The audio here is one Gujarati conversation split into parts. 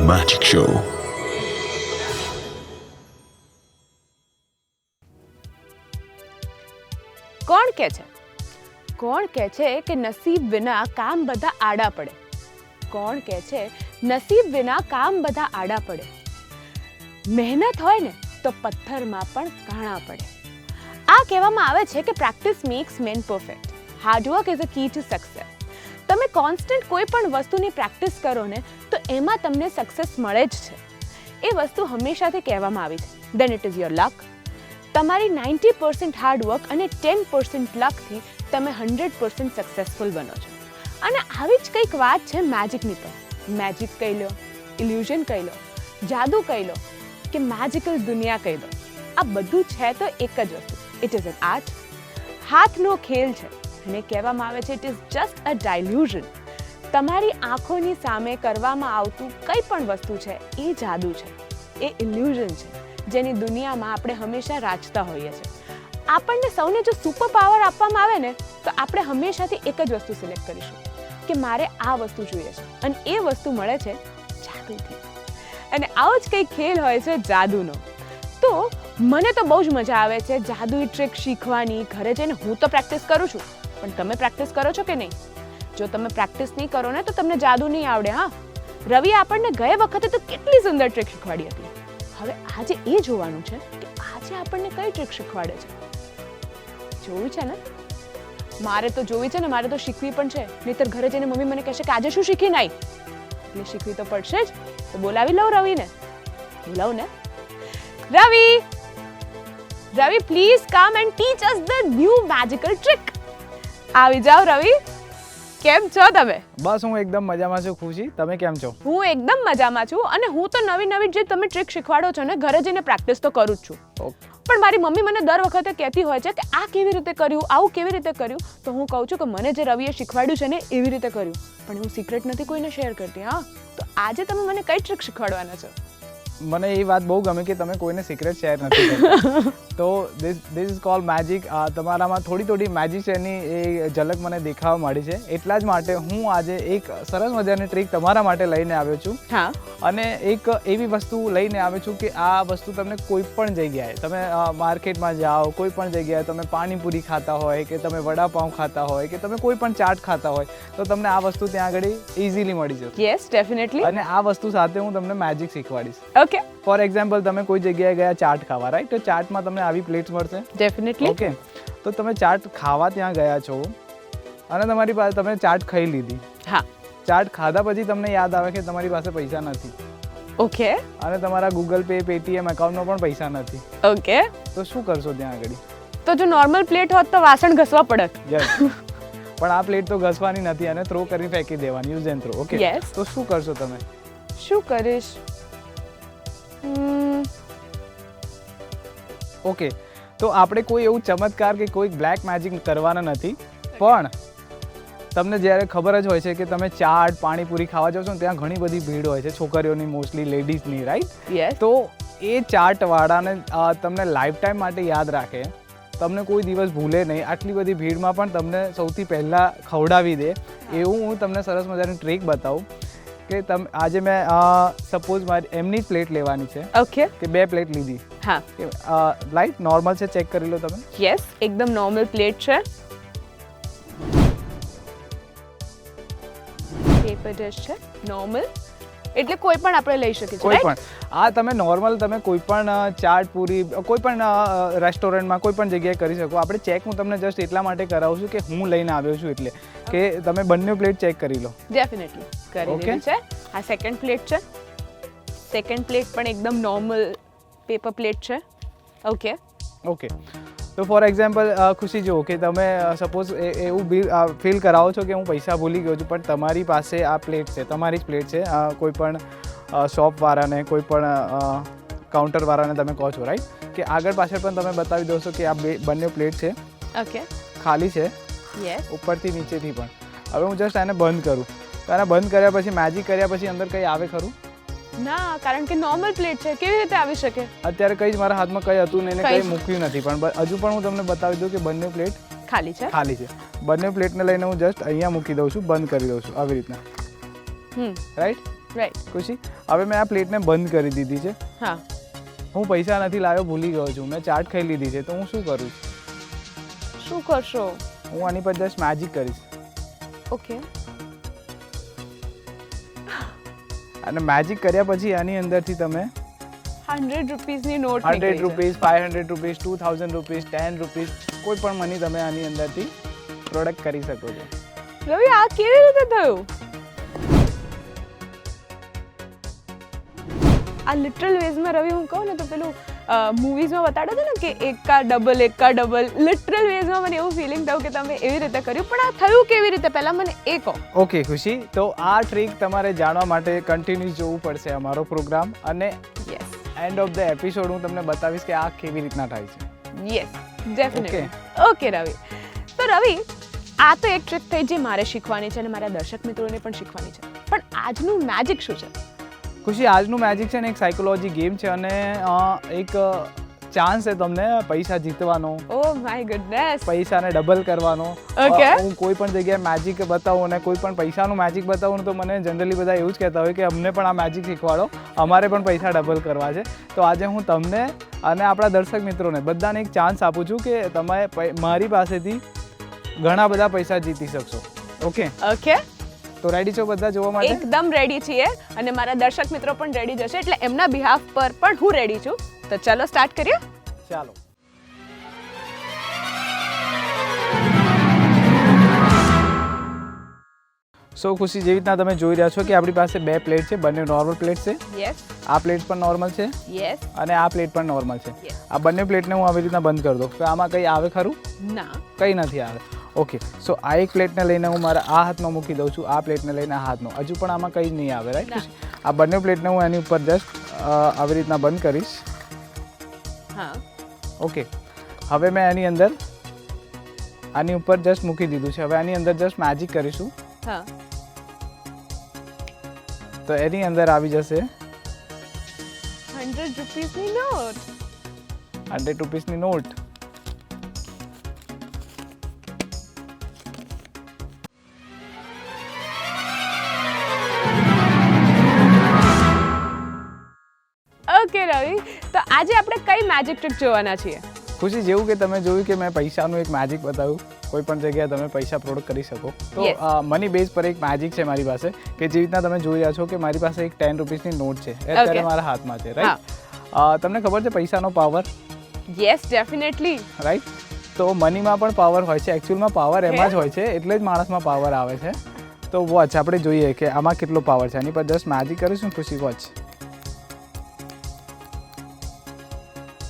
Magic Show. કોણ કહે છે કે નસીબ વિના કામ બધા આડા પડે? કોણ કહે છે નસીબ વિના કામ બધા આડા પડે? મહેનત હોય ને તો પથ્થરમાં પણ કાણા પડે. આ કહેવામાં આવે છે કે practice makes man perfect. Hard work is a key to success. તમે કોન્સ્ટન્ટ કોઈ પણ વસ્તુની પ્રેક્ટિસ કરો ને તો એમાં તમને સક્સેસ મળે જ છે. એ વસ્તુ હંમેશાથી કહેવામાં આવી છે. દેન ઇટ ઇઝ યોર લક. તમારી 90% હાર્ડવર્ક અને 10% લકથી તમે 100% સક્સેસફુલ બનો છો. અને આવી જ કંઈક વાત છે મેજિકની પણ. મેજિક કહી લો, ઇલ્યુઝન કહી લો, જાદુ કહી લો કે મેજિકલ દુનિયા કહી લો, આ બધું છે તો એક જ વસ્તુ. It is an art. હાથનો ખેલ છે અને કહેવામાં આવે છે ઇટ ઇઝ જસ્ટ અ ડાયલ્યુઝન. તમારી આંખોની સામે કરવામાં આવતું કંઈ પણ વસ્તુ છે એ જાદુ છે, એ ઇલ્યુઝન છે જેની દુનિયામાં આપણે હંમેશા રાચતા હોઈએ છીએ. આપણને સૌને જો સુપર પાવર આપવામાં આવે ને તો આપણે હંમેશાથી એક જ વસ્તુ સિલેક્ટ કરીશું કે મારે આ વસ્તુ જોઈએ છે અને એ વસ્તુ મળે છે જાદુથી. અને આવો જ કંઈક ખેલ હોય છે જાદુનો. તો મને તો બહુ જ મજા આવે છે જાદુઈ ટ્રીક શીખવાની. ઘરે જઈને હું તો પ્રેક્ટિસ કરું છું, પણ તમે પ્રેક્ટિસ કરો છો કે નહીં? જો તમે પ્રેક્ટિસ નહીં કરો ને તો તમને જાદુ નહીં આવડે. હા, રવિ આપણને ગયા વખતે તો કેટલી સુંદર ટ્રીક શીખવાડી હતી. હવે આજે એ જોવાનું છે કે આજે આપણને કઈ ટ્રીક શીખવાડે છે. જોવું છે ને? મારે તો જોવી છે ને, મારે તો શીખવી પણ છે. નહીંતર ઘરે જઈને મમ્મી મને કહેશે કે આજે શું શીખીને આવી. એટલે શીખવી તો પડશે જ. તો બોલાવી લઉં રવિને. બોલાવું ને? Ravi, Ravi please come and teach us the new magical trick. આવી જાઓ રવિ. કેમ છો તમે? બસ હું એકદમ મજામાં છું. ખુશી, તમે કેમ છો? હું એકદમ મજામાં છું. અને હું તો નવી નવી જે તમે ટ્રીક શીખવાડો છો ને ઘરે જઈને પ્રેક્ટિસ તો કરું જ છું. પણ મારી મમ્મી મને દર વખતે કહેતી હોય છે કે આ કેવી રીતે કર્યું, આવું કેવી રીતે કર્યું. તો હું કહું છું કે મને જે રવિએ શીખવાડ્યું છે ને એવી રીતે કર્યું. પણ હું સિક્રેટ નથી કોઈને શેર કરતી. હા, તો આજે તમે મને કઈ ટ્રીક શીખવાડવાના છો? મને એ વાત બહુ ગમે કે તમે કોઈને સિક્રેટ શેર નથી કરતા. તો ધીસ ઇઝ કોલ્ડ મેજિક. તમારામાં થોડી મેજિશિયનની એ ઝલક મને દેખાવા મળી છે. એટલા જ માટે હું આજે એક સરસ મજાની ટ્રીક તમારા માટે લઈને આવ્યો છું. હા. અને એક એવી વસ્તુ લઈને આવ્યો છું કે આ વસ્તુ તમને કોઈ પણ જગ્યાએ, તમે માર્કેટમાં જાઓ, કોઈ પણ જગ્યાએ તમે પાણીપુરી ખાતા હોય કે તમે વડાપાઉં ખાતા હોય કે તમે કોઈ પણ ચાટ ખાતા હોય તો તમને આ વસ્તુ ત્યાં આગળ ઇઝીલી મળી જશે. Yes, definitely. અને આ વસ્તુ સાથે હું તમને મેજિક શીખવાડીશ. ઓકે. ફોર એક્ઝામ્પલ, તમે કોઈ જગ્યાએ ગયા ચાટ ખાવા, રાઈટ? તો ચાટમાં તમને આવી પ્લેટ્સ મળશે. ડેફિનેટલી. ઓકે. તો તમે ચાટ ખાવા ત્યાં ગયા છો અને તમારી પાસે તમે ચાટ ખાઈ લીધી. હા. ચાટ ખાધા પછી તમને યાદ આવે કે તમારી પાસે પૈસા નથી. ઓકે. અને તમારા ગૂગલ પે, પેટીએમ એકાઉન્ટમાં પણ પૈસા નથી. ઓકે. તો શું કરશો ત્યાં આગળ? તો જો નોર્મલ પ્લેટ હોત તો વાસણ ઘસવા પડત. યસ. પણ આ પ્લેટ તો ઘસવાની નથી અને થ્રો કરી ફેંકી દેવાની. Use and throw. Okay. Yes. તો શું કરશો તમે? શું કરીશ? ઓકે. તો આપણે કોઈ એવું ચમત્કાર કે કોઈ બ્લેક મેજિક કરવાના નથી. પણ તમને જ્યારે ખબર જ હોય છે કે તમે ચાટ, પાણીપુરી ખાવા જાવ છો ને ત્યાં ઘણી બધી ભીડ હોય છે, છોકરીઓની, મોસ્ટલી લેડીઝની, રાઈટ? યસ. તો એ ચાટવાળાને તમને લાઈફ ટાઈમ માટે યાદ રાખે, તમને કોઈ દિવસ ભૂલે નહીં, આટલી બધી ભીડમાં પણ તમને સૌથી પહેલાં ખવડાવી દે એવું હું તમને સરસ મજાની ટ્રીક બતાવું. કે તમે આજે મેં સપોઝ મારી એમની જ પ્લેટ લેવાની છે. ઓકે. કે 2 પ્લેટ લીધી. હા. લાઈટ નોર્મલ છે, ચેક કરી લો તમે. યસ, એકદમ નોર્મલ પ્લેટ છે. પેપર ડિશ છે, નોર્મલ. એટલે કોઈ પણ આપણે લઈ શકીએ છીએ. કોઈ પણ. આ તમે નોર્મલ તમે કોઈ પણ ચાટ, પૂરી, કોઈ પણ રેસ્ટોરન્ટમાં કોઈ પણ જગ્યાએ કરી શકો. આપણે ચેક હું તમને જસ્ટ એટલા માટે કરાવું છું કે હું લઈને આવ્યો છું એટલે કે તમે બંને પ્લેટ ચેક કરી લો. ડેફિનેટલી કરી લીધી છે. આ સેકન્ડ પ્લેટ છે. સેકન્ડ પ્લેટ પણ એકદમ નોર્મલ પેપર પ્લેટ છે. ઓકે. ઓકે. તો ફોર એક્ઝામ્પલ, ખુશી જુઓ કે તમે સપોઝ એવું ફીલ કરાવો છો કે હું પૈસા ભૂલી ગયો છું, પણ તમારી પાસે આ પ્લેટ છે, તમારી જ પ્લેટ છે. કોઈ પણ શોપવાળાને, કોઈ પણ કાઉન્ટરવાળાને તમે કહો છો, રાઈટ? કે આગળ પાછળ પણ તમે બતાવી દો છો કે આ બંને પ્લેટ છે. ઓકે. ખાલી છે. યસ. ઉપરથી નીચેથી પણ. હવે હું જસ્ટ આને બંધ કરું તો આને બંધ કર્યા પછી, મેજિક કર્યા પછી અંદર કંઈ આવે ખરું? ના, કારણ કે નોર્મલ પ્લેટ છે, કેવી રીતે આવી શકે? અત્યારે કંઈ જ મારા હાથમાં કંઈ હતું નહીં, કંઈ મૂક્યું નથી, પણ હજુ પણ હું તમને બતાવી દઉં કે બંને પ્લેટ ખાલી છે. ખાલી છે. બંને પ્લેટને લઈને હું જસ્ટ અહીંયા મૂકી દઉં છું, બંધ કરી દઉં છું આવી રીતના, રાઈટ? રાઈટ. ખુશી, હવે મેં આ પ્લેટને બંધ કરી દીધી છે. હા. હું પૈસા નથી લાવ્યો, ભૂલી ગયો છું, મેં ચાટ ખાઈ લીધી છે, તો હું શું કરું? શું કરશો? હું આની પર જસ્ટ મેજિક કરીશ. ઓકે. અને મેજિક કર્યા પછી આની અંદરથી તમે 100 રૂપીસની note 100 rupees, 500 rupees, 2000 rupees, 10 rupees, કોઈ પણ મની તમે આની અંદરથી પ્રોડક્ટ કરી શકો છો. રવિ, આ કેવી રીતે થયું? આ લિટરલ વેઝમાં રવિ હું કહું ને તો પેલું મૂવીઝમાં બતાડે છે ને કે એકા ડબલ લિટરલ વેઝમાં મને એવું ફિલિંગ થયું કે તમે એવી રીતે કર્યું, પણ આ થયું કેવી રીતે પહેલા મને એ કહો. ઓકે ખુશી, તો આ ટ્રીક તમારે જાણવા માટે કન્ટિન્યુ જોવું પડશે અમારો પ્રોગ્રામ, અને yes end of the episode હું તમને બતાવીશ કે આ કેવી રીતના થાય છે. Yes definitely. ઓકે રવિ, તો રવિ આ તો એક ટ્રીક થઈ જે મારે શીખવાની છે અને મારા દર્શક મિત્રોને પણ શીખવાની છે, પણ આજનું મેજિક શું છે? ખુશી, આજનું મેજિક છે ને એક સાયકોલોજી ગેમ છે, અને એક ચાન્સ છે તમને પૈસા જીતવાનો, ઓ માય ગુડનેસ, પૈસાને ડબલ કરવાનો. Okay. હું કોઈ પણ જગ્યાએ મેજિક બતાવું અને કોઈ પણ પૈસાનું મેજિક બતાવું તો મને જનરલી બધા એવું જ કહેતા હોય કે અમને પણ આ મેજિક શીખવાડો, અમારે પણ પૈસા ડબલ કરવા છે. તો આજે હું તમને અને આપણા દર્શક મિત્રોને બધાને એક ચાન્સ આપું છું કે તમે મારી પાસેથી ઘણા બધા પૈસા જીતી શકશો. ઓકે ઓકે, તો રેડી છો બધા જોવા માટે? એકદમ રેડી છીએ, અને મારા દર્શક મિત્રો પણ રેડી જશે, એટલે એમના બિહાફ પર પણ હું રેડી છું. તો ચલો સ્ટાર્ટ કરીએ. ચાલો. સો ખુશી, જેવી રીતના તમે જોઈ રહ્યા છો કે આપણી પાસે બે પ્લેટ છે, બંને નોર્મલ પ્લેટ છે. યસ આ પ્લેટ પણ નોર્મલ છે યસ અને આ પ્લેટ પણ નોર્મલ છે. Yes. આ બંને પ્લેટને હું આવી રીતના બંધ કરી દઉં તો આમાં કંઈ આવે ખરું? ના. કંઈ નથી આવે. ઓકે, સો આ એક પ્લેટને લઈને હું મારા આ હાથમાં મૂકી દઉં છું, આ પ્લેટને લઈને આ હાથમાં, હજુ પણ આમાં કંઈ જ નહીં આવે. રાઈટ? આ બંને પ્લેટને હું એની ઉપર જસ્ટ આવી રીતના બંધ કરીશ. હા. ઓકે, હવે મેં એની અંદર આની ઉપર જસ્ટ મૂકી દીધું છે. હવે આની અંદર જસ્ટ મેજિક કરીશું. હા. તો એની અંદર આવી જશે 100 રૂપીસની નોટ. 100 રૂપીસની નોટ. ઓકે રવિ, તો આજે આપણે કઈ મેજિક ટ્રીક જોવાના છીએ? ખુશી, જેવું કે તમે જોયું કે મેં પૈસાનું એક મેજિક બતાવ્યું, કોઈ પણ જગ્યાએ તમે પૈસા પ્રોડક્ટ કરી શકો. તો Yes. મની બેઝ પર એક મેજિક છે મારી પાસે, કે જેવી રીતના તમે જોઈ રહ્યા છો કે મારી પાસે એક 10 રૂપીસની નોટ છે, એ અત્યારે Okay. મારા હાથમાં છે. રાઈટ? તમને ખબર છે પૈસાનો પાવર? Yes definitely. રાઈટ? તો મનીમાં પણ પાવર હોય છે, એકચ્યુઅલમાં પાવર એમાં જ હોય છે, એટલે જ માણસમાં પાવર આવે છે. તો વોચ, આપણે જોઈએ કે આમાં કેટલો પાવર છે. આની પર જસ્ટ મેજિક કરીશું ખુશી, વોચ.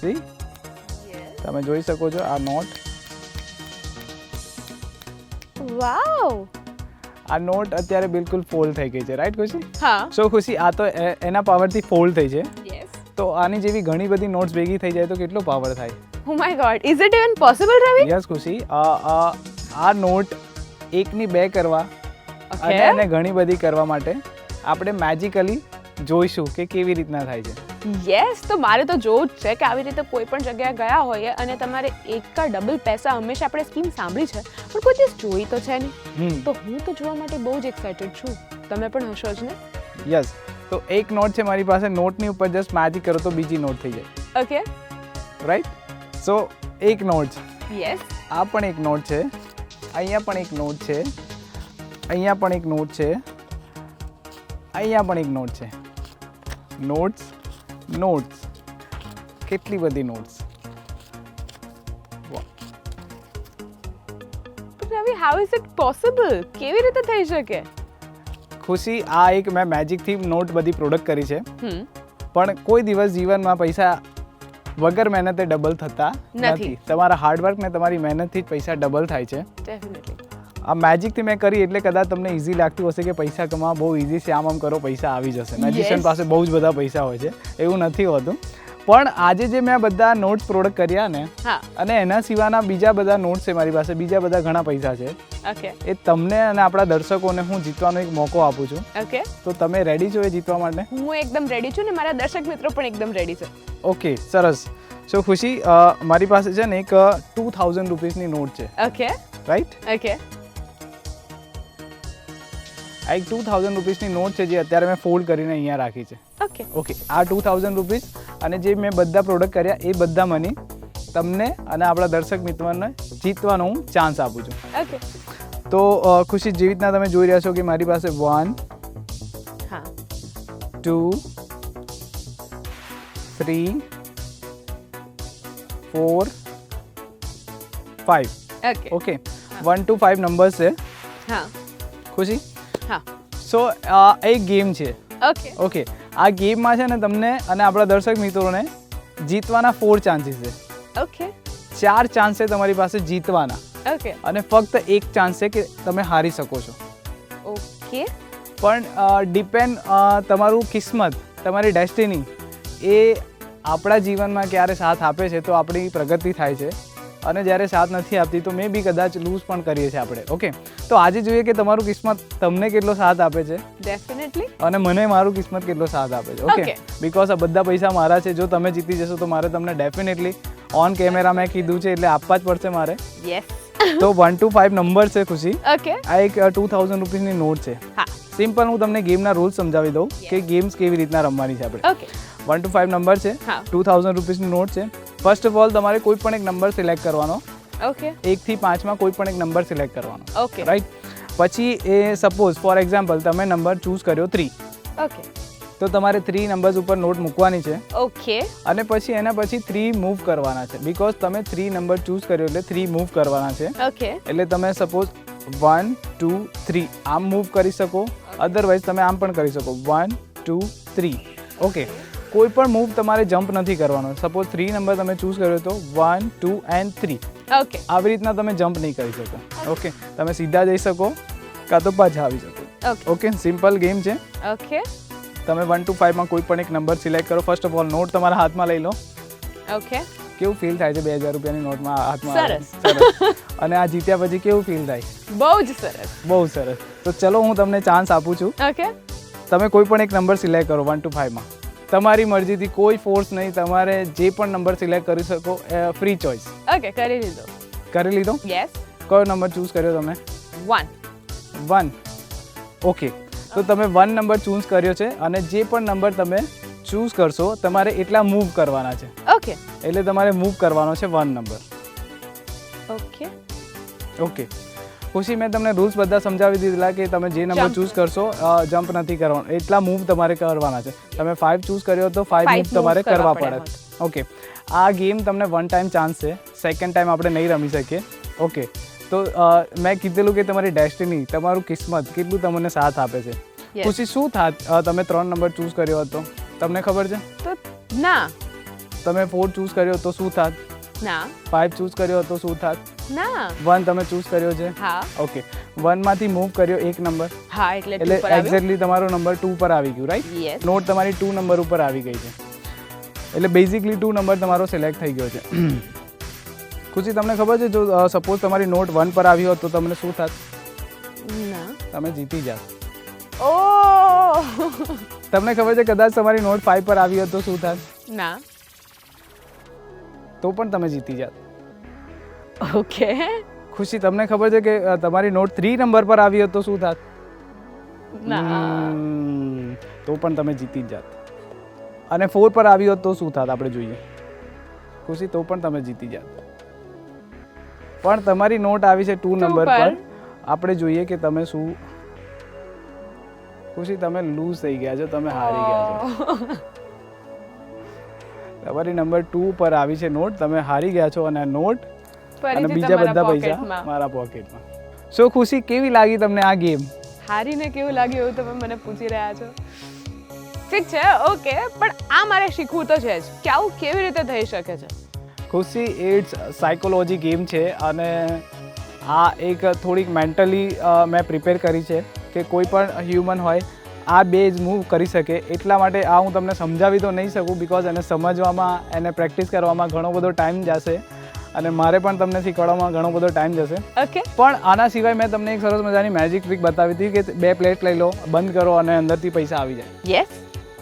સી, તમે જોઈ શકો છો આ નોટ. વાવ. આ નોટ અત્યારે બિલકુલ ફોલ્ડ થઈ ગઈ છે. રાઈટ ખુશી? હા. સો ખુશી, આ તો એના પાવરથી ફોલ્ડ થઈ છે. યસ. તો આની જેવી ઘણી બધી નોટ્સ ભેગી થઈ જાય તો કેટલો પાવર થાય? Oh my God, is it even possible Ravi? Yes ખુશી, આ નોટ એકની બે કરવા અને ઓકે. એને ઘણી બધી કરવા માટે આપણે મેજિકલી જોઈશું કે કેવી રીતના થાય છે. યસ, તો મારે તો જોવું જ છે કે આવી રીતે કોઈ પણ જગ્યાએ ગયા હોઈએ અને તમારે એક કા ડબલ પૈસા, હંમેશા આપણે સ્કીમ સાંભળી છે પણ કોઈ દિવસ જોઈ તો છે નહીં. તો હું તો જોવા માટે બહુ જ એક્સાઇટેડ છું. તમે પણ હશો જ ને? યસ, તો એક નોટ છે મારી પાસે, નોટની ઉપર જસ્ટ મેજિક કરો તો બીજી નોટ થઈ જાય. ઓકે. રાઈટ? સો એક નોટ છે, યસ. આ પણ એક નોટ છે, અહીંયા પણ એક નોટ છે, અહીંયા પણ એક નોટ છે, અહીંયા પણ એક નોટ છે. નોટ્સ, નોટ્સ, કેટલી બધી notes. Ravi, how is it possible? કેવી રીતે થઈ શકે? ખુશી, આ એક મેં મેજિકથી નોટ બધી પ્રોડક્ટ કરી છે, હમ. પણ કોઈ દિવસ જીવનમાં પૈસા વગર મહેનતે ડબલ થતા નથી. નથી. તમારા હાર્ડવર્ક ને તમારી મહેનતથી જ પૈસા ડબલ થાય છે. ડેફિનેટલી. આ મેજિકથી મેં કરી એટલે કદાચ તમને ઇઝી લાગતું હશે કે પૈસા કમાવા બહુ ઇઝી છે, આમ કરો પૈસા આવી જશે. મેજિશિયન પાસે બહુ જ બધા પૈસા હોય છે, એવું નથી હોતું. પણ આજે જે મેં બધા નોટ્સ પ્રોડક્ટ કર્યા ને, હા. અને એના સિવાયના બીજા બધા નોટ્સ છે મારી પાસે, બીજા બધા ઘણા પૈસા છે, ઓકે. એ તમને અને આપણા દર્શકોને હું જીતવાનો એક મોકો આપું છું. ઓકે. તો તમે રેડી છો એ જીતવા માટે? હું એકદમ રેડી છું ને મારા દર્શક મિત્રો પણ એકદમ રેડી છે. ઓકે, સરસ. સો ખુશી, મારી પાસે છે ને એક 2000 રૂપીસની નોટ છે. ઓકે. રાઈટ? ઓકે. આ એક 2000 રૂપીસની નોટ છે જે અત્યારે મેં ફોલ્ડ કરીને અહીંયા રાખી છે. ઓકે ઓકે, આ 2000 રૂપીસ અને જે મેં બધા પ્રોડક્ટ કર્યા એ બધા મની તમને અને આપણા દર્શક મિત્રોને જીતવાનો હું ચાન્સ આપું છું. ઓકે તો ખુશી, જેવી રીતના તમે જોઈ રહ્યા છો કે મારી પાસે 1 હા 2 3 4 5 ઓકે ઓકે 1 to 5 નંબર્સ છે. હા ખુશી, હા સો એક ગેમ છે. ઓકે ઓકે, આ ગેમમાં છે ને તમને અને આપણા દર્શક મિત્રોને જીતવાના 4 ચાન્સીસ છે. ઓકે 4 ચાન્સ છે તમારી પાસે જીતવાના ઓકે અને ફક્ત એક ચાન્સ છે કે તમે હારી શકો છો. ઓકે પણ ડિપેન્ડ તમારું કિસ્મત, તમારી ડેસ્ટિની એ આપણા જીવનમાં ક્યારે સાથ આપે છે તો આપણી પ્રગતિ થાય છે અને જ્યારે સાથ નથી આપતી તો મે બી કદાચ લૂઝ પણ કરીએ છીએ આપણે. ઓકે, તો આજે જોઈએ કે તમારું કિસ્મત તમને કેટલો સાથ આપે છે ડેફિનેટલી. અને મને મારું કિસ્મત કેટલો સાથ આપે છે. Okay, Okay. બીકોઝ આ બધા પૈસા મારા છે. જો તમે જીતી જશો તો મારે તમને ડેફિનેટલી ઓન કેમેરા મેં કીધું છે એટલે આપવા જ પડશે મારે. યસ. તો 1 to 5 નંબર છે ખુશી. ઓકે આ એક 2000 રૂપીસની નોટ છે. હા સિમ્પલ હું તમને ગેમના રૂલ્સ સમજાવી દઉં કે ગેમ્સ કેવી રીતના રમવાની છે આપણે. ઓકે 1 to 5 નંબર છે, હા 2000 રૂપીસની નોટ છે. ફર્સ્ટ ઓફ ઓલ તમારે કોઈ પણ એક નંબર સિલેક્ટ કરવાનો, ઓકે 1 થી 5 માં કોઈ પણ એક નંબર સિલેક્ટ કરવાનો. ઓકે રાઈટ, પછી એ સપોઝ ફોર એક્ઝામ્પલ તમે નંબર ચૂઝ કર્યો 3, ઓકે તો તમારે 3 નંબર્સ ઉપર નોટ મૂકવાની છે ઓકે અને પછી એના પછી 3 મૂવ કરવાના છે. બીકોઝ તમે 3 નંબર ચૂઝ કર્યો એટલે 3 મૂવ કરવાના છે. ઓકે એટલે તમે સપોઝ 1 2 3 આમ મૂવ કરી શકો, અધરવાઇઝ તમે આમ પણ કરી શકો 1 2 3. ઓકે, કોઈ પણ મૂવ તમારે જમ્પ નથી કરવાનો. સપોઝ 3 નંબર તમે ચૂઝ કર્યો તો 1 2 and 3 ઓકે આવી રીતના તમે જમ્પ નહીં કરી શકો. ઓકે, તમે સીધા જઈ શકો કાં તો પાછા આવી શકો. ઓકે ઓકે, સિમ્પલ ગેમ છે. ઓકે તમે 1 to 5 માં કોઈ પણ એક નંબર સિલેક્ટ કરો. ફર્સ્ટ ઓફ ઓલ નોટ તમારા હાથમાં લઈ લો. ઓકે કેવું ફીલ થાય છે 2000 રૂપિયાની નોટમાં હાથમાં આવે? સરસ. અને આ જીત્યા પછી કેવું ફીલ થાય? બહુ જ સરસ. બહુ સરસ. તો ચલો હું તમને ચાન્સ આપું છું. ઓકે તમે કોઈ પણ એક નંબર સિલેક્ટ કરો 1 to 5 માં. તમારી મરજીથી, કોઈ ફોર્સ નહીં. તમારે જે પણ નંબર સિલેક્ટ કરી શકો, ફ્રી ચોઇસ. ઓકે કરી લીધો. કરી લીધો? યસ કયો નંબર ચૂઝ કર્યો તમે? 1. 1. ઓકે, તો તમે 1 નંબર ચૂઝ કર્યો છે અને જે પણ નંબર તમે ચૂઝ કરશો તમારે એટલા મૂવ કરવાના છે. ઓકે એટલે તમારે મૂવ કરવાનો છે 1 નંબર. ઓકે ઓકે ખુશી, મેં તમને રૂલ્સ બધા સમજાવી દીધેલા કે તમે જે નંબર Jump. ચૂઝ કરશો જમ્પ નથી કરવાનો. એટલા મૂવ તમારે કરવાના છે. તમે 5 ચૂઝ કર્યો તો 5 Five મૂવ તમારે moves કરવા કરવા પડે. પડે. ઓકે, આ ગેમ તમને 1 ટાઈમ ચાન્સ છે. સેકન્ડ ટાઈમ આપણે નહીં રમી શકીએ. ઓકે, તો મેં કીધેલું કે તમારી ડેસ્ટિની, તમારું કિસ્મત કેટલું તમને સાથ આપે છે. Yes. ખુશી, શું થાત તમે 3 નંબર ચૂઝ કર્યો હતો? તમને ખબર છે? તો ના તમે 4 ચૂઝ કર્યો તો શું થાત? ના 5 ચૂઝ કર્યો તો શું થાત? ના 1 તમે ચૂઝ કર્યો છે. હા ઓકે, 1 માંથી મૂવ કર્યો 1 નંબર હા એટલે એટલે 2 પર આવ્યો. એક્ઝેક્ટલી તમારો નંબર 2 પર આવી ગયું. રાઈટ, યસ નોટ તમારી 2 નંબર ઉપર આવી ગઈ છે. એટલે બેઝિકલી 2 નંબર તમારો સિલેક્ટ થઈ ગયો છે. ખુશી, તમને ખબર છે જો સપોઝ તમારી નોટ 1 પર આવી હોત તો તમને શું થાત? ના તમે જીતી જાત. ઓ તમને ખબર છે કદાચ તમારી નોટ 5 પર આવી હોત તો શું થાત? ના તો પણ તમે જીતી જાત. ઓકે ખુશી, તમને ખબર છે કે તમારી નોટ 3 નંબર પર આવી હોત તો શું થાત? ના તો પણ તમે જીતી જ જાત. અને 4 પર આવી હોત તો શું થાત આપણે જોઈએ. ખુશી, તો પણ તમે જીતી જાત. પણ તમારી નોટ આવી છે 2 નંબર પર. પર. આપણે જોઈએ કે તમે શું. ખુશી, તમે લૂઝ થઈ ગયા છો, તમે હારી ગયા છો. તમારી નંબર 2 પર આવી છે નોટ, તમે હારી ગયા છો અને નોટ અને બીજા બધા પૈસા મારા પોકેટમાં. સો ખુશી, કેવી લાગી તમને આ ગેમ? હારીને કેવું લાગ્યું એવું તમે મને પૂછી રહ્યા છો. ઠીક છે ઓકે, પણ આ મારે શીખવું તો છે જ કે આવું કેવી રીતે થઈ શકે છે. ખુશી, ઇટ્સ સાયકોલોજી ગેમ છે અને આ એક થોડીક મેન્ટલી મેં પ્રિપેર કરી છે કે કોઈ પણ હ્યુમન હોય આ બે જ મૂવ કરી શકે. એટલા માટે આ હું તમને સમજાવી તો નહીં શકું બિકોઝ એને સમજવામાં, એને પ્રેક્ટિસ કરવામાં ઘણો બધો ટાઈમ જશે અને મારે પણ તમને શીખવાડવામાં ઘણો બધો ટાઈમ જશે. ઓકે પણ આના સિવાય મેં તમને એક સરસ મજાની મેજિક ટ્રીક બતાવી હતી કે 2 પ્લેટ લઈ લો, બંધ કરો અને અંદરથી પૈસા આવી જાય. યસ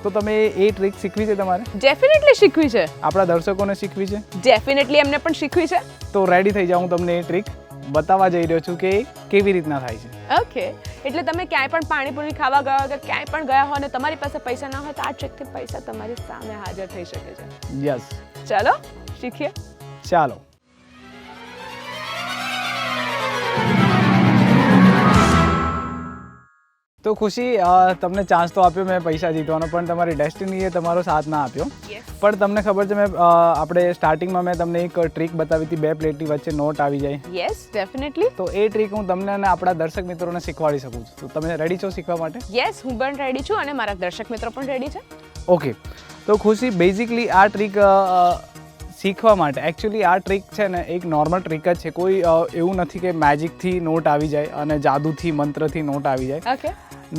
તો તમે એ ટ્રીક શીખવી છે તમારે? ડેફિનેટલી શીખવી છે. આપણા દર્શકોને શીખવી છે? ડેફિનેટલી એમને પણ શીખવી છે. તો રેડી થઈ જાઓ, હું તમને એ ટ્રીક બતાવવા જઈ રહ્યો છું કે એ કેવી રીતના થાય છે. ઓકે, એટલે તમે ક્યાંય પણ પાણીપુરી ખાવા ગયા હોય કે ક્યાંય પણ ગયા હોય ને તમારી પાસે પૈસા ના હોય તો આ ટ્રીકથી પૈસા તમારી સામે હાજર થઈ શકે છે. યસ, ચલો શીખીએ. ચાલો. તો ખુશી, તમને ચાન્સ તો આપ્યો મેં પૈસા જીતવાનો, પણ તમારી ડેસ્ટિનીએ તમારો સાથ ના આપ્યો. પણ તમને ખબર છે મેં આપણે સ્ટાર્ટિંગમાં મેં તમને એક ટ્રીક બતાવી હતી, 2 પ્લેટની વચ્ચે નોટ આવી જાય. Yes, definitely. તો એ ટ્રીક હું તમને અને આપણા દર્શક મિત્રોને શીખવાડી શકું છું. તો તમે રેડી છો શીખવા માટે? યસ, હું પણ રેડી છું અને મારા દર્શક મિત્રો પણ રેડી છે. ઓકે, તો ખુશી, બેઝિકલી આ ટ્રીક શીખવા માટે એકચ્યુઅલી આ ટ્રીક છે ને એક નોર્મલ ટ્રીક જ છે. કોઈ એવું નથી કે મેજિકથી નોટ આવી જાય અને જાદુથી મંત્રથી નોટ આવી જાય. ઓકે.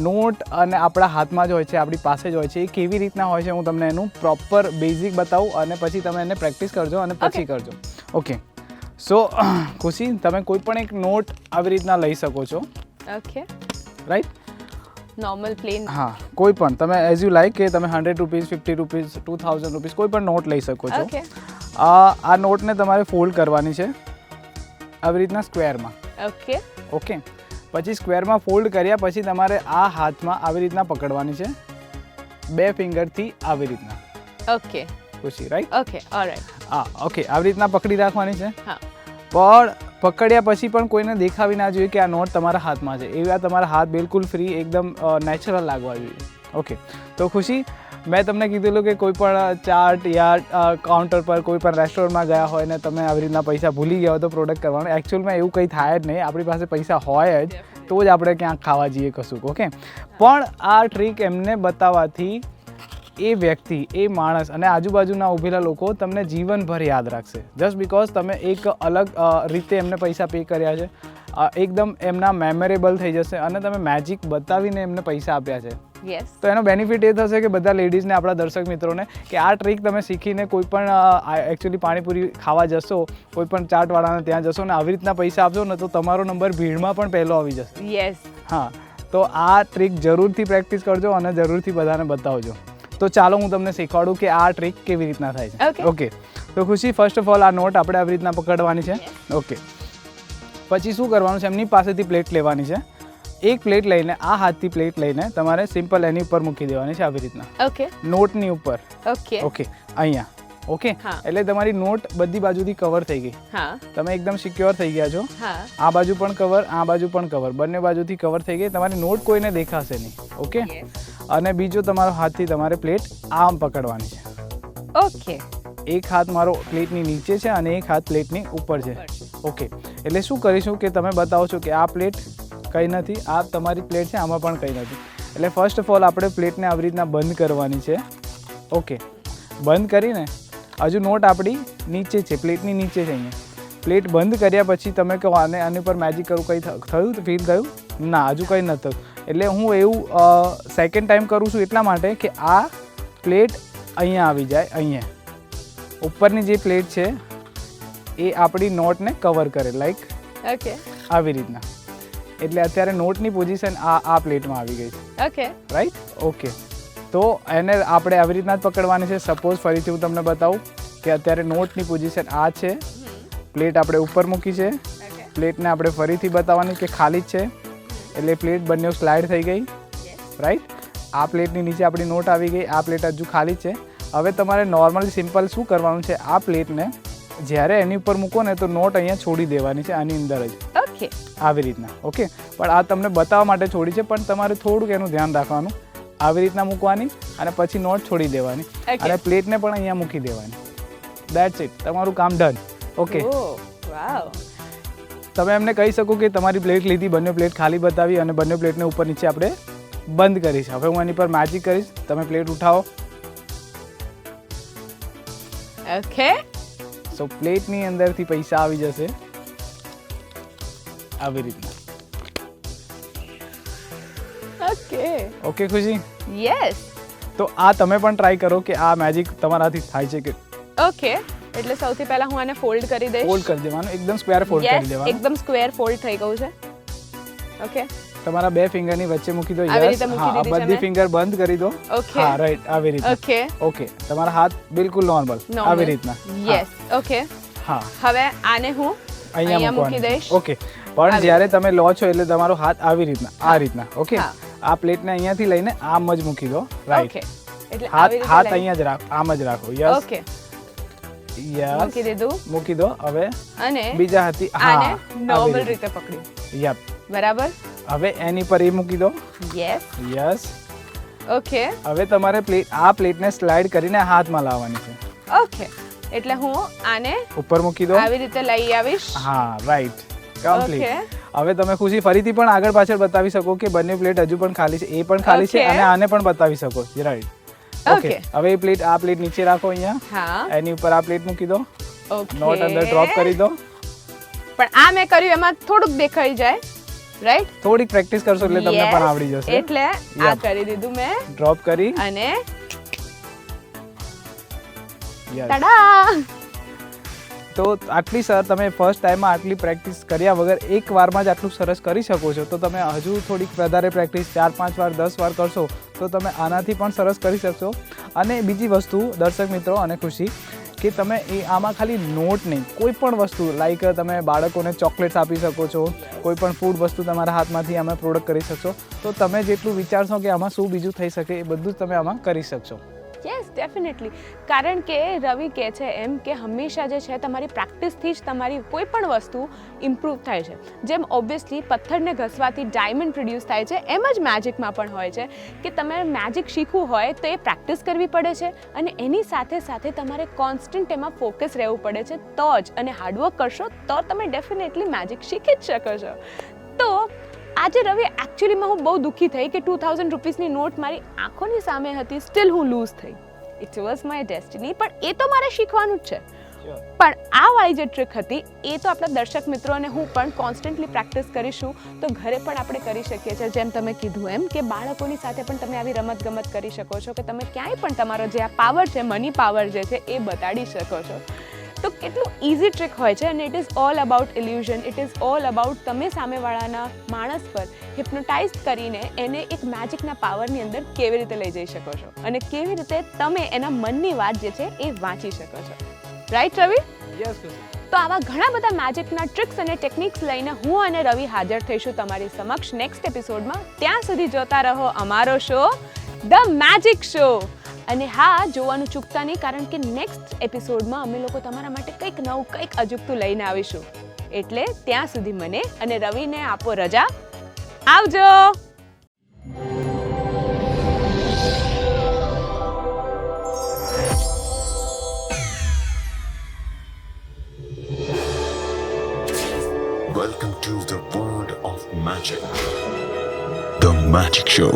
નોટ અને આપણા હાથમાં જ હોય છે, આપણી પાસે જ હોય છે. એ કેવી રીતના હોય છે હું તમને એનું પ્રોપર બેઝિક બતાવું અને પછી તમે એને પ્રેક્ટિસ કરજો અને પછી કરજો. ઓકે, સો ખુશી, તમે કોઈ પણ એક નોટ આવી રીતના લઈ શકો છો. Okay, right? Normal plane. હા, કોઈ પણ તમે એઝ યુ લાઈક કે તમે 100 રૂપીઝ, 50 રૂપીઝ, 2000 રૂપીઝ કોઈ પણ નોટ લઈ શકો છો. ઓકે. આ નોટને તમારે ફોલ્ડ કરવાની છે આવી રીતના સ્ક્વેરમાં. ઓકે. ઓકે, પછી સ્ક્વેરમાં ફોલ્ડ કર્યા પછી તમારે આ હાથમાં આવી રીતના પકડવાની છે, 2 ફિંગરથી આવી રીતના. ઓકે. ખુશી, રાઈટ? Okay, alright. હા, ઓકે, આવી રીતના પકડી રાખવાની છે. હા. પણ પકડ્યા પછી પણ કોઈને દેખાવી ના જોઈએ કે આ નોટ તમારા હાથમાં છે. એવા તમારા હાથ બિલકુલ ફ્રી, એકદમ નેચરલ લાગવા જોઈએ. ઓકે, તો ખુશી, મેં તમને કીધેલું કે કોઈ પણ ચાર્ટ યા કાઉન્ટર પર કોઈ પણ રેસ્ટોરન્ટમાં ગયા હોય ને તમે આવી રીતના પૈસા ભૂલી ગયા હોય તો પ્રોડક્ટ કરવાનું. એકચ્યુઅલમાં એવું કંઈ થાય જ નહીં. આપણી પાસે પૈસા હોય જ તો જ આપણે ક્યાંક ખાવા જઈએ કશું. ઓકે, પણ આ ટ્રીક એમને બતાવવાથી એ વ્યક્તિ, એ માણસ અને આજુબાજુના ઊભેલા લોકો તમને જીવનભર યાદ રાખશે. જસ્ટ બિકોઝ તમે એક અલગ રીતે એમને પૈસા પે કર્યા છે. એકદમ એમના મેમોરેબલ થઈ જશે અને તમે મેજિક બતાવીને એમને પૈસા આપ્યા છે. યસ. તો એનો બેનિફિટ એ થશે કે બધા લેડીઝને, આપણા દર્શક મિત્રોને, કે આ ટ્રીક તમે શીખીને કોઈ પણ એકચ્યુઅલી પાણીપુરી ખાવા જશો, કોઈ પણ ચાટવાળાને ત્યાં જશો ને આવી રીતના પૈસા આપશો ને તો તમારો નંબર ભીડમાં પણ પહેલો આવી જશે. યસ. હા, તો આ ટ્રીક જરૂરથી પ્રેક્ટિસ કરજો અને જરૂરથી બધાને બતાવજો. તો ચાલો હું તમને શીખવાડું કે આ ટ્રીક કેવી રીતના થાય છે. ઓકે, તો ખુશી, ફર્સ્ટ ઓફ ઓલ આ નોટ આપણે આવી રીતના પકડવાની છે. ઓકે, પછી શું કરવાનું છે, એમની પાસેથી પ્લેટ લેવાની છે. એક પ્લેટ લઈને આ હાથથી પ્લેટ લઈને તમારે સિમ્પલ એની ઉપર મૂકી દેવાની છે આવી રીતના. ઓકે. નોટની ઉપર. ઓકે. ઓકે, અહીંયા. ઓકે, એટલે તમારી નોટ બધી બાજુથી કવર થઈ ગઈ. હા. તમે એકદમ સિક્યોર થઈ ગયા છો. હા. આ બાજુ પણ કવર, આ બાજુ પણ કવર, બંને બાજુથી કવર થઈ ગઈ. તમારી નોટ કોઈને દેખાશે નહીં. ઓકે, અને બીજો તમારો હાથથી તમારે પ્લેટ આમ પકડવાની છે. ઓકે. એક હાથ મારો પ્લેટની નીચે છે અને એક હાથ પ્લેટની ઉપર છે. ઓકે, એટલે શું કરીશું કે તમે બતાવો છો કે આ પ્લેટ કંઈ નથી, આ તમારી પ્લેટ છે, આમાં પણ કંઈ નથી. એટલે ફર્સ્ટ ઓફ ઓલ આપણે પ્લેટને આવી રીતના બંધ કરવાની છે. ઓકે, બંધ કરીને હજુ નોટ આપણી નીચે છે, પ્લેટની નીચે છે. અહીંયા પ્લેટ બંધ કર્યા પછી તમે કહો આની પર મેજિક કરું, કંઈ થયું ફીલ થયું? ના, હજુ કંઈ નથી થયું. એટલે હું એવું સેકન્ડ ટાઈમ કરું છું એટલા માટે કે આ પ્લેટ અહીંયા આવી જાય. અહીંયા ઉપરની જે પ્લેટ છે એ આપણી નોટને કવર કરે, લાઈક ઓકે, આવી રીતના. એટલે અત્યારે નોટની પોઝિશન આ પ્લેટમાં આવી ગઈ છે. Okay, right? ઓકે, તો એને આપણે આવી રીતના જ પકડવાની છે. સપોઝ ફરીથી હું તમને બતાવું કે અત્યારે નોટની પોઝિશન આ છે, પ્લેટ આપણે ઉપર મૂકી છે, પ્લેટને આપણે ફરીથી બતાવવાની કે ખાલી જ છે. એટલે પ્લેટ બંને સ્લાઇડ થઈ ગઈ. રાઈટ? આ પ્લેટની નીચે આપણી નોટ આવી ગઈ, આ પ્લેટ હજુ ખાલી છે. હવે તમારે નોર્મલી સિમ્પલ શું કરવાનું છે, આ પ્લેટને જ્યારે એની ઉપર મૂકો ને તો નોટ અહીંયા છોડી દેવાની છે, આની અંદર જ. ઓકે, આવી રીતના. ઓકે, પણ આ તમને બતાવવા માટે છોડી છે, પણ તમારે થોડુંક એનું ધ્યાન રાખવાનું. આવી રીતના મૂકવાની અને પછી નોટ છોડી દેવાની અને પ્લેટને પણ અહીંયા મૂકી દેવાની. દેટ્સ ઇટ, તમારું કામ ડન. ઓકે, વાવ. તમે એમને કહી શકો કે તમારી પ્લેટ લીધી, બંને પ્લેટ ખાલી બતાવી અને બંને પ્લેટને ઉપર નીચે આપણે બંધ કરી છે. હવે હું એની પર મેજિક કરીશ, તમે પ્લેટ ઉઠાવો. ઓકે, સો પ્લેટની અંદરથી પૈસા આવી જશે આવી રીતના. ઓકે. ઓકે ખુશી? યસ. તો આ તમે પણ ટ્રાય કરો કે આ મેજિક તમારાથી થાય છે કે. ઓકે, એટલે સૌથી પહેલા હું આને ફોલ્ડ કરી દઈશ. ફોલ્ડ કરી દેવાનું, એકદમ સ્ક્વેર ફોલ્ડ કરી દેવાનું. એકદમ સ્ક્વેર ફોલ્ડ થઈ ગયું છે. ઓકે, તમારા બે ફિંગરની વચ્ચે મૂકી દો. આવી યસ, રીતે મૂકી હા, દીધી છે બધી મેં. ફિંગર બંધ કરી દો. ઓકે. હા, રાઈટ, આવી રીતે. ઓકે. ઓકે, તમારા હાથ બિલકુલ નોર્મલ આવી રીતના. યસ. ઓકે, હા, હવે આને હું અહીંયા મૂકી દઈશ. ઓકે, પણ જ્યારે તમે લો છો એટલે તમારો હાથ આવી રીતના, આ રીતના, ઓકે, હા. આ પ્લેટને અહીંયાથી લઈને આમ જ મૂકી દો, રાઈટ. ઓકે, એટલે હાથ આવી રીતે હાથ લઈ- અહીંયા જ રાખો, આમ જ રાખો. યસ, ઓકે, યસ, મૂકી દીધું મૂકી દો. હવે અને બીજા હાથથી આને હા, નોર્મલ રીતે પકડ્યું. યપ. બરાબર. હવે એની પર એ મૂકી દો. યસ. યસ. ઓકે. હવે તમારે આ પ્લેટને સ્લાઇડ કરીને હાથમાં લાવવાની છે. ઓકે, એટલે હું આને ઉપર મૂકી દો. આવી રીતે લઈ આવીશ. હા, રાઈટ, કમ્પ્લીટ. ઓકે. હવે તમે ખુશી ફરીથી પણ આગળ પાછળ બતાવી શકો કે બંને પ્લેટ હજુ પણ ખાલી છે, એ પણ ખાલી છે Okay. અને આને પણ બતાવી શકો, રાઈટ. Okay, Okay. હવે આ પ્લેટ નીચે રાખો અહીંયા, હા. એની ઉપર આ પ્લેટ મૂકી દો, ઓકે. નોટ અંદર ડ્રોપ કરી દો. પણ આ મેં કર્યું એમાં થોડુંક દેખાઈ જાય, રાઈટ? થોડીક પ્રેક્ટિસ કરશો એટલે તમને Yes. પણ આવડી જશે. એટલે આ Yep. કરી દીધું મેં ડ્રોપ કરી. અને Yes. તડા. તો આટલી તમે ફર્સ્ટ ટાઈમમાં આટલી પ્રેક્ટિસ કર્યા વગર એક વારમાં જ આટલું સરસ કરી શકો છો, તો તમે હજુ થોડીક વધારે પ્રેક્ટિસ 4-5 વાર 10 વાર કરશો તો તમે આનાથી પણ સરસ કરી શકશો. અને બીજી વસ્તુ દર્શક મિત્રો અને ખુશી, કે તમે આમાં ખાલી નોટ નહીં, કોઈ પણ વસ્તુ લાઈક તમે બાળકોને ચોકલેટ્સ આપી શકો છો, કોઈ પણ ફૂડ વસ્તુ તમારા હાથમાંથી આમાં પ્રોડક્ટ કરી શકશો. તો તમે જેટલું વિચારશો કે આમાં શું બીજું થઈ શકે એ બધું જ તમે આમાં કરી શકશો. Yes, definitely. કારણ કે રવિ કહે છે એમ કે હંમેશા જે છે તમારી પ્રેક્ટિસથી જ તમારી કોઈ પણ વસ્તુ ઇમ્પ્રૂવ થાય છે. જેમ ઓબ્વિયસલી પથ્થરને ઘસવાથી ડાયમંડ પ્રોડ્યુસ થાય છે, એમ જ મેજિકમાં પણ હોય છે કે તમે મેજિક શીખવું હોય તો એ પ્રેક્ટિસ કરવી પડે છે અને એની સાથે સાથે તમારે કોન્સ્ટન્ટ એમાં ફોકસ રહેવું પડે છે તો જ, અને હાર્ડવર્ક કરશો તો તમે ડેફિનેટલી મેજિક શીખી જ શકો છો. તો આજે રવિ એકચ્યુઅલીમાં હું બહુ દુઃખી થઈ કે 2000 રૂપીસની નોટ મારી આંખોની સામે હતી, સ્ટીલ હું લૂઝ થઈ. ઇટ વોઝ માય ડેસ્ટિની, પણ એ તો મારે શીખવાનું જ છે. પણ આ વાળી જે ટ્રીક હતી એ તો આપણા દર્શક મિત્રો અને હું પણ કોન્સ્ટન્ટલી પ્રેક્ટિસ કરીશું તો ઘરે પણ આપણે કરી શકીએ છીએ. જેમ તમે કીધું એમ કે બાળકોની સાથે પણ તમે આવી રમત ગમત કરી શકો છો કે તમે ક્યાંય પણ તમારો જે આ પાવર છે, મની પાવર જે છે એ બતાડી શકો છો. તો કેટલું ઇઝી ટ્રીક હોય છે અને it is all about illusion. It is all about તમે સામેવાળાના માણસ પર હિપ્નોટાઇઝ કરીને એને એક મેજિકના પાવરની અંદર કેવી રીતે લઈ જઈ શકો છો અને કેવી રીતે તમે એના મનની વાત જે છે એ વાંચી શકો છો. રાઈટ રવિ? યસ. તો આવા ઘણા બધા મેજિકના ટ્રિક્સ અને ટેકનિક્સ લઈને હું અને રવિ હાજર થઈશું તમારી સમક્ષ નેક્સ્ટ એપિસોડમાં. ત્યાં સુધી જોતા રહો અમારો શો ધ મેજિક શો. અને હા, જોવાનું ચૂકતા નહીં, કારણ કે નેક્સ્ટ એપિસોડમાં અમે લોકો તમારા માટે કંઈક નવું, કંઈક અજુગતું લઈને આવીશું. એટલે ત્યાં સુધી મને અને રવિને આપો રજા. આવજો. Welcome to the world of magic. The Magic Show.